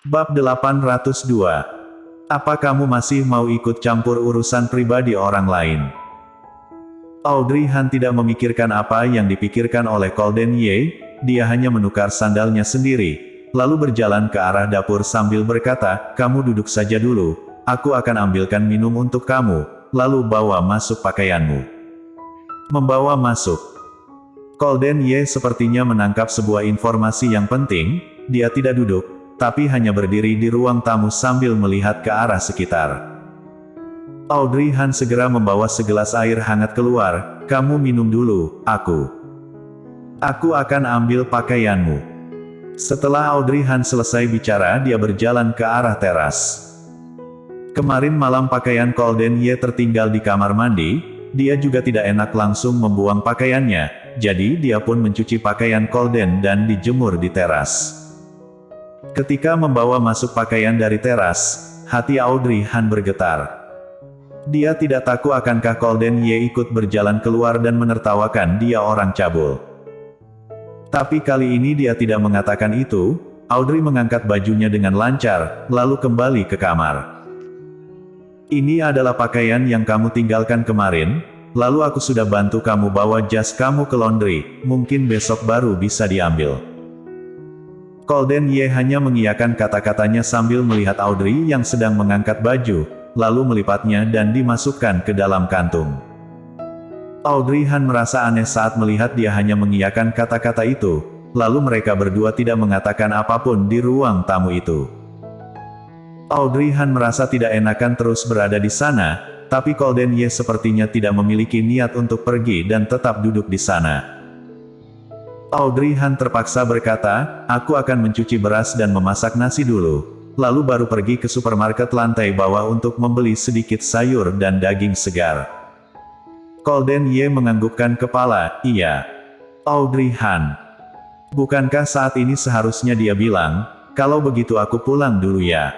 Bab 802. Apa kamu masih mau ikut campur urusan pribadi orang lain? Audrey Han tidak memikirkan apa yang dipikirkan oleh Colden Ye, dia hanya menukar sandalnya sendiri, lalu berjalan ke arah dapur sambil berkata, "Kamu duduk saja dulu, aku akan ambilkan minum untuk kamu, lalu bawa masuk pakaianmu." Membawa masuk. Colden Ye sepertinya menangkap sebuah informasi yang penting, dia tidak duduk, tapi hanya berdiri di ruang tamu sambil melihat ke arah sekitar. Audrey Han segera membawa segelas air hangat keluar, "Kamu minum dulu, Aku akan ambil pakaianmu." Setelah Audrey Han selesai bicara, dia berjalan ke arah teras. Kemarin malam pakaian Colden Ye tertinggal di kamar mandi, dia juga tidak enak langsung membuang pakaiannya, jadi dia pun mencuci pakaian Colden dan dijemur di teras. Ketika membawa masuk pakaian dari teras, hati Audrey Han bergetar. Dia tidak tahu akankah Colden Ye ikut berjalan keluar dan menertawakan dia orang cabul. Tapi kali ini dia tidak mengatakan itu. Audrey mengangkat bajunya dengan lancar, lalu kembali ke kamar. "Ini adalah pakaian yang kamu tinggalkan kemarin, lalu aku sudah bantu kamu bawa jas kamu ke laundry, mungkin besok baru bisa diambil." Colden Ye hanya mengiyakan kata-katanya sambil melihat Audrey yang sedang mengangkat baju, lalu melipatnya dan dimasukkan ke dalam kantung. Audrey Han merasa aneh saat melihat dia hanya mengiyakan kata-kata itu, lalu mereka berdua tidak mengatakan apapun di ruang tamu itu. Audrey Han merasa tidak enakan terus berada di sana, tapi Colden Ye sepertinya tidak memiliki niat untuk pergi dan tetap duduk di sana. Audrey Han terpaksa berkata, "Aku akan mencuci beras dan memasak nasi dulu, lalu baru pergi ke supermarket lantai bawah untuk membeli sedikit sayur dan daging segar." Colden Ye menganggukkan kepala, "Iya." Audrey Han. Bukankah saat ini seharusnya dia bilang, "Kalau begitu aku pulang dulu ya."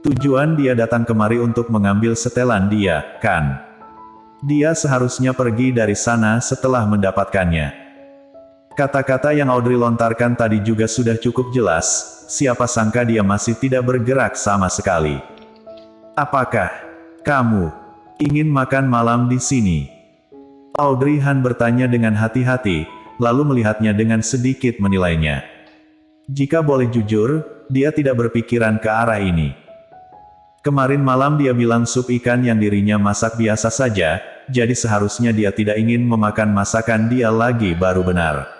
Tujuan dia datang kemari untuk mengambil setelan dia, kan? Dia seharusnya pergi dari sana setelah mendapatkannya. Kata-kata yang Audrey lontarkan tadi juga sudah cukup jelas, siapa sangka dia masih tidak bergerak sama sekali. "Apakah kamu ingin makan malam di sini?" Audrey Han bertanya dengan hati-hati, lalu melihatnya dengan sedikit menilainya. Jika boleh jujur, dia tidak berpikiran ke arah ini. Kemarin malam dia bilang sup ikan yang dirinya masak biasa saja, jadi seharusnya dia tidak ingin memakan masakan dia lagi baru benar.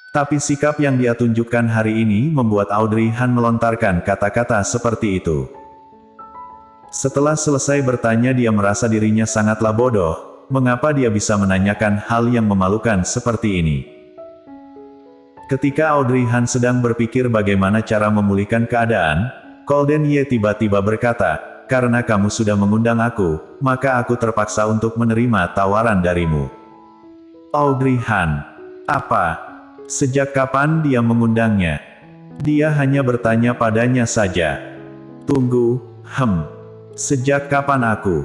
Tapi sikap yang dia tunjukkan hari ini membuat Audrey Han melontarkan kata-kata seperti itu. Setelah selesai bertanya dia merasa dirinya sangatlah bodoh, mengapa dia bisa menanyakan hal yang memalukan seperti ini. Ketika Audrey Han sedang berpikir bagaimana cara memulihkan keadaan, Colden Ye tiba-tiba berkata, "Karena kamu sudah mengundang aku, maka aku terpaksa untuk menerima tawaran darimu." Audrey Han. Apa? Sejak kapan dia mengundangnya? Dia hanya bertanya padanya saja. Tunggu, sejak kapan aku?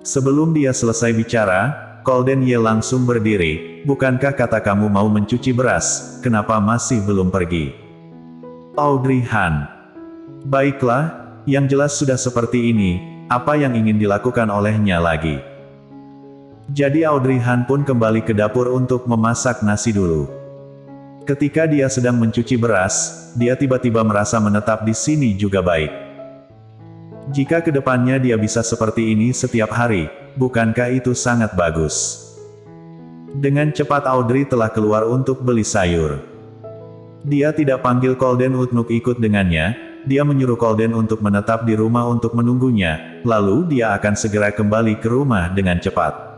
Sebelum dia selesai bicara, Colden Ye langsung berdiri. "Bukankah kata kamu mau mencuci beras, kenapa masih belum pergi?" Audrey Han. "Baiklah, yang jelas sudah seperti ini, apa yang ingin dilakukan olehnya lagi?" Jadi Audrey Han pun kembali ke dapur untuk memasak nasi dulu. Ketika dia sedang mencuci beras, dia tiba-tiba merasa menetap di sini juga baik. Jika kedepannya dia bisa seperti ini setiap hari, bukankah itu sangat bagus? Dengan cepat Audrey telah keluar untuk beli sayur. Dia tidak panggil Colden untuk ikut dengannya, dia menyuruh Colden untuk menetap di rumah untuk menunggunya, lalu dia akan segera kembali ke rumah dengan cepat.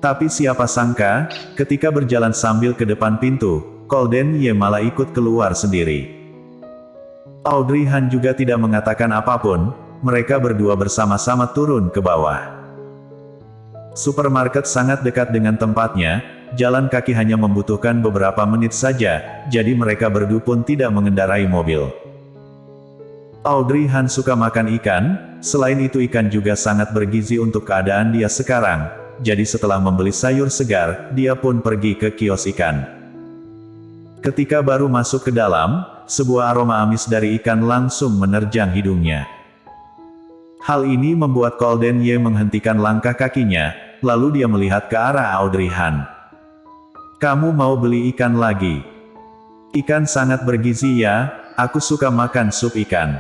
Tapi siapa sangka, ketika berjalan sambil ke depan pintu, Colden Ye malah ikut keluar sendiri. Audrey Han juga tidak mengatakan apapun, mereka berdua bersama-sama turun ke bawah. Supermarket sangat dekat dengan tempatnya, jalan kaki hanya membutuhkan beberapa menit saja, jadi mereka berdua pun tidak mengendarai mobil. Audrey Han suka makan ikan, selain itu ikan juga sangat bergizi untuk keadaan dia sekarang. Jadi setelah membeli sayur segar, dia pun pergi ke kios ikan. Ketika baru masuk ke dalam, sebuah aroma amis dari ikan langsung menerjang hidungnya. Hal ini membuat Golden Ye menghentikan langkah kakinya, lalu dia melihat ke arah Audrey Han. "Kamu mau beli ikan lagi? Ikan sangat bergizi ya, aku suka makan sup ikan."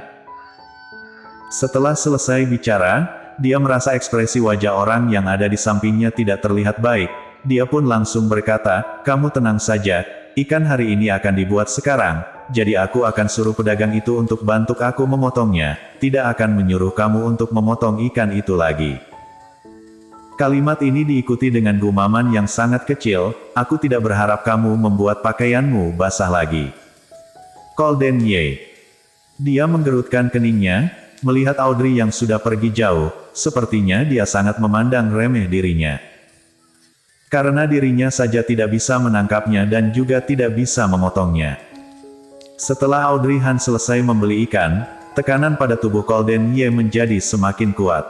Setelah selesai bicara, dia merasa ekspresi wajah orang yang ada di sampingnya tidak terlihat baik. Dia pun langsung berkata, "Kamu tenang saja, ikan hari ini akan dibuat sekarang, jadi aku akan suruh pedagang itu untuk bantu aku memotongnya, tidak akan menyuruh kamu untuk memotong ikan itu lagi." Kalimat ini diikuti dengan gumaman yang sangat kecil, "Aku tidak berharap kamu membuat pakaianmu basah lagi." Golden Ye. Dia menggerutkan keningnya, melihat Audrey yang sudah pergi jauh, sepertinya dia sangat memandang remeh dirinya. Karena dirinya saja tidak bisa menangkapnya dan juga tidak bisa memotongnya. Setelah Audrey Han selesai membeli ikan, tekanan pada tubuh Golden Ye menjadi semakin kuat.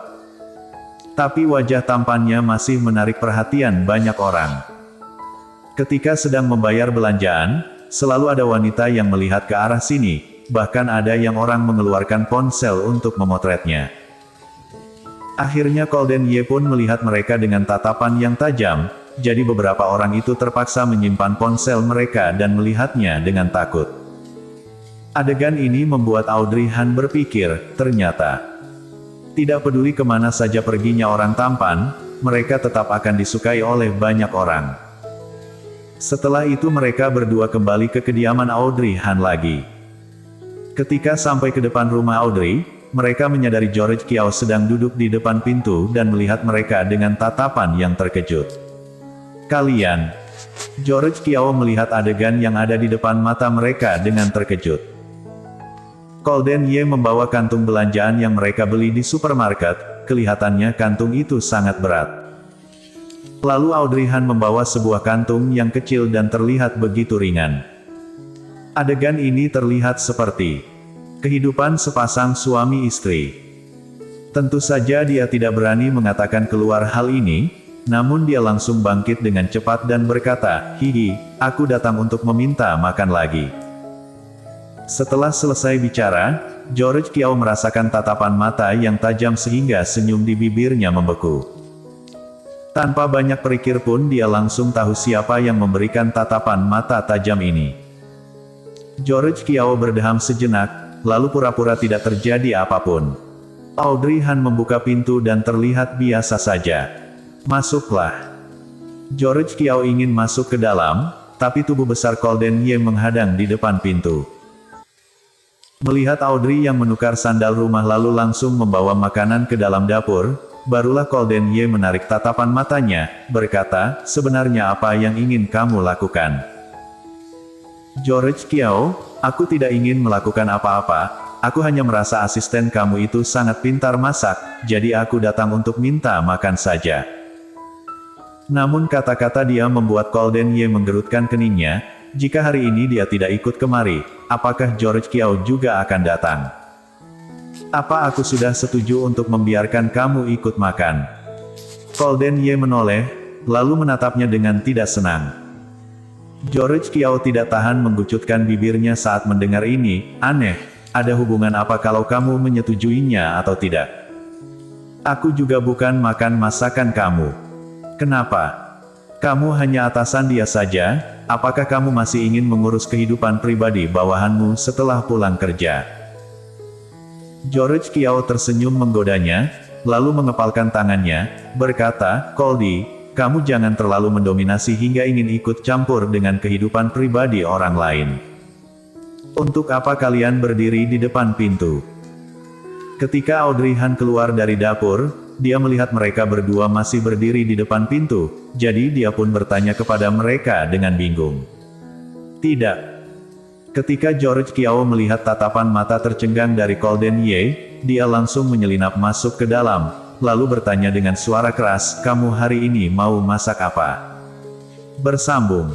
Tapi wajah tampannya masih menarik perhatian banyak orang. Ketika sedang membayar belanjaan, selalu ada wanita yang melihat ke arah sini, bahkan ada yang orang mengeluarkan ponsel untuk memotretnya. Akhirnya Golden Ye pun melihat mereka dengan tatapan yang tajam, jadi beberapa orang itu terpaksa menyimpan ponsel mereka dan melihatnya dengan takut. Adegan ini membuat Audrey Han berpikir, ternyata tidak peduli kemana saja perginya orang tampan, mereka tetap akan disukai oleh banyak orang. Setelah itu mereka berdua kembali ke kediaman Audrey Han lagi. Ketika sampai ke depan rumah Audrey, mereka menyadari George Kiao sedang duduk di depan pintu dan melihat mereka dengan tatapan yang terkejut. "Kalian?" George Kiao melihat adegan yang ada di depan mata mereka dengan terkejut. Golden Ye membawa kantung belanjaan yang mereka beli di supermarket, kelihatannya kantung itu sangat berat. Lalu Audrey Han membawa sebuah kantung yang kecil dan terlihat begitu ringan. Adegan ini terlihat seperti kehidupan sepasang suami istri. Tentu saja dia tidak berani mengatakan keluar hal ini, namun dia langsung bangkit dengan cepat dan berkata, "Hihi, aku datang untuk meminta makan lagi." Setelah selesai bicara, George Kiao merasakan tatapan mata yang tajam sehingga senyum di bibirnya membeku. Tanpa banyak berpikir pun dia langsung tahu siapa yang memberikan tatapan mata tajam ini. George Kiao berdeham sejenak, lalu pura-pura tidak terjadi apapun. Audrey Han membuka pintu dan terlihat biasa saja. "Masuklah." George Kiao ingin masuk ke dalam, tapi tubuh besar Golden Ye menghadang di depan pintu. Melihat Audrey yang menukar sandal rumah lalu langsung membawa makanan ke dalam dapur, barulah Golden Ye menarik tatapan matanya, berkata, "Sebenarnya apa yang ingin kamu lakukan?" "George Kiao, aku tidak ingin melakukan apa-apa, aku hanya merasa asisten kamu itu sangat pintar masak, jadi aku datang untuk minta makan saja." Namun kata-kata dia membuat Golden Ye menggerutkan keningnya, jika hari ini dia tidak ikut kemari, apakah George Kiao juga akan datang? "Apa aku sudah setuju untuk membiarkan kamu ikut makan?" Golden Ye menoleh, lalu menatapnya dengan tidak senang. George Kiao tidak tahan menggucutkan bibirnya saat mendengar ini, "Aneh, ada hubungan apa kalau kamu menyetujuinya atau tidak? Aku juga bukan makan masakan kamu. Kenapa? Kamu hanya atasan dia saja, apakah kamu masih ingin mengurus kehidupan pribadi bawahanmu setelah pulang kerja?" George Kiao tersenyum menggodanya, lalu mengepalkan tangannya, berkata, "Goldie, kamu jangan terlalu mendominasi hingga ingin ikut campur dengan kehidupan pribadi orang lain. Untuk apa kalian berdiri di depan pintu?" Ketika Audrey Han keluar dari dapur, dia melihat mereka berdua masih berdiri di depan pintu, jadi dia pun bertanya kepada mereka dengan bingung. "Tidak." Ketika George Kiao melihat tatapan mata tercengang dari Golden Ye, dia langsung menyelinap masuk ke dalam, lalu bertanya dengan suara keras, "Kamu hari ini mau masak apa?" Bersambung.